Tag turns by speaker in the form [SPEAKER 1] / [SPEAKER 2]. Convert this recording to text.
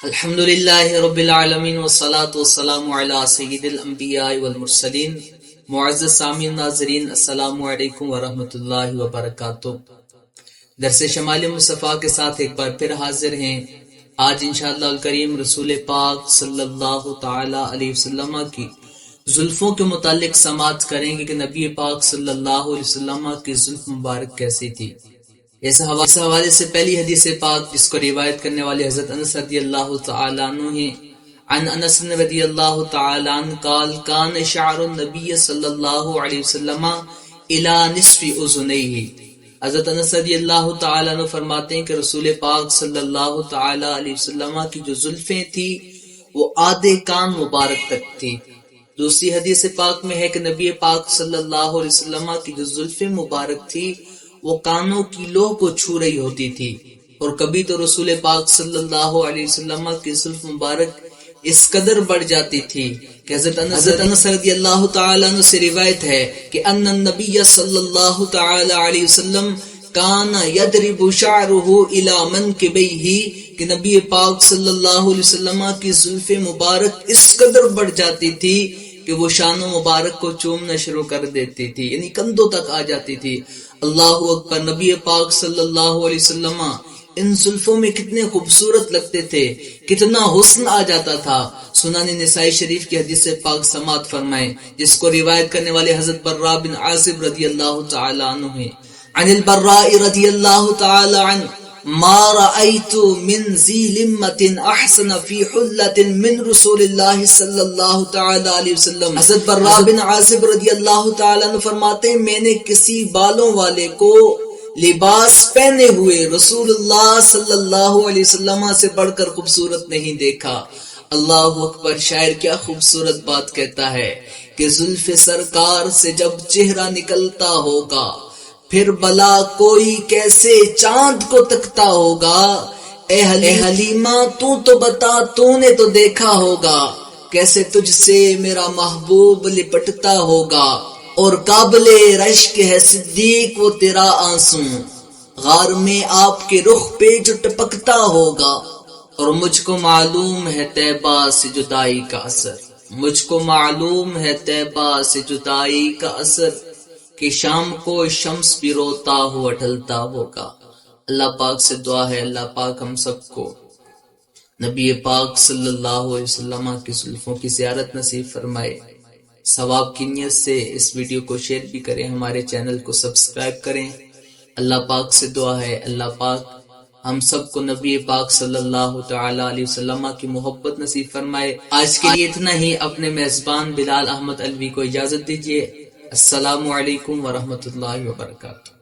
[SPEAKER 1] الحمدللہ رب العالمین والصلاة والسلام علی سید الانبیاء والمرسلین۔ معزز سامعین ناظرین، السلام علیکم ورحمۃ اللہ وبرکاتہ۔ درس شمال مصطفیٰ کے ساتھ ایک بار پھر حاضر ہیں۔ آج انشاءاللہ الکریم رسول پاک صلی اللہ تعالی علیہ وسلم کی زلفوں کے متعلق سماعت کریں گے کہ نبی پاک صلی اللہ علیہ وسلم کی زلف مبارک کیسی تھی۔ اس حوالے سے پہلی حدیث پاک جس کو روایت کرنے والے حضرت انس رضی اللہ تعالی عنہ ہیں، عن انس رضی اللہ تعالی عنہ قال کان شعر النبی صلی اللہ علیہ وسلم الی نصف اذنیہ۔ حضرت انس رضی اللہ تعالی عنہ فرماتے ہیں کہ رسول پاک صلی اللہ تعالی علیہ وسلم کی جو زلفیں تھی وہ آدھے کان مبارک تک تھی۔ دوسری حدیث پاک میں ہے کہ نبی پاک صلی اللہ علیہ وسلم کی جو زلفیں مبارک تھی وہ کانوں کی لوح کو چھو رہی ہوتی تھی، اور کبھی تو رسول پاک صلی اللہ علیہ وسلم کی زلف مبارک اس قدر بڑھ جاتی تھی کہ حضرت انس رضی اللہ تعالی عنہ سے روایت ہے کہ ان النبی صلی اللہ تعالی علیہ وسلم کان یضرب شعره الی منکبیہ، کہ نبی پاک صلی اللہ علیہ وسلم کی زلف مبارک اس قدر بڑھ جاتی تھی کہ وہ شانوں مبارک کو چومنا شروع کر دیتی تھی، یعنی کندھوں تک آ جاتی تھی۔ اللہ اکبر! نبی پاک صلی اللہ علیہ وسلم ان زلفوں میں کتنے خوبصورت لگتے تھے، کتنا حسن آ جاتا تھا۔ سنن نسائی شریف کی حدیث پاک سماعت فرمائیں جس کو روایت کرنے والے حضرت براء بن عازب رضی اللہ تعالی عنہ ہیں۔ عن البراء رضی اللہ تعالی عنہ ما رأيت من ذی لمۃ احسن فی حلۃ من رسول اللہ صلی اللہ تعالی علیہ وسلم۔ حضرت براء بن عازب رضی اللہ تعالی عنہ فرماتے ہیں میں نے کسی بالوں والے کو لباس پہنے ہوئے رسول اللہ صلی اللہ علیہ وسلم سے بڑھ کر خوبصورت نہیں دیکھا۔ اللہ اکبر! شاعر کیا خوبصورت بات کہتا ہے کہ زلف سرکار سے جب چہرہ نکلتا ہوگا پھر بلا کوئی کیسے چاند کو تکتا ہوگا۔ اے حلیمہ تو بتا تو نے تو دیکھا ہوگا کیسے تجھ سے میرا محبوب لپٹتا ہوگا، اور قابل رشک ہے صدیق وہ تیرا آنسو، غار میں آپ کے رخ پہ جو ٹپکتا ہوگا۔ اور مجھ کو معلوم ہے طیبہ سے جدائی کا اثر، مجھ کو معلوم ہے طیبہ سے جدائی کا اثر، کہ شام کو شمس بھی روتا ہوا ڈھلتا ہوگا۔ اللہ پاک سے دعا ہے اللہ پاک ہم سب کو نبی پاک صلی اللہ علیہ وسلم کی زلفوں کی زیارت نصیب فرمائے۔ ثواب کی نیت سے اس ویڈیو کو شیئر بھی کریں، ہمارے چینل کو سبسکرائب کریں۔ اللہ پاک سے دعا ہے اللہ پاک ہم سب کو نبی پاک صلی اللہ تعالی علیہ وسلم کی محبت نصیب فرمائے۔ آج کے لیے اتنا ہی۔ اپنے میزبان بلال احمد الوی کو اجازت دیجیے۔ السلام علیکم ورحمۃ اللہ وبرکاتہ۔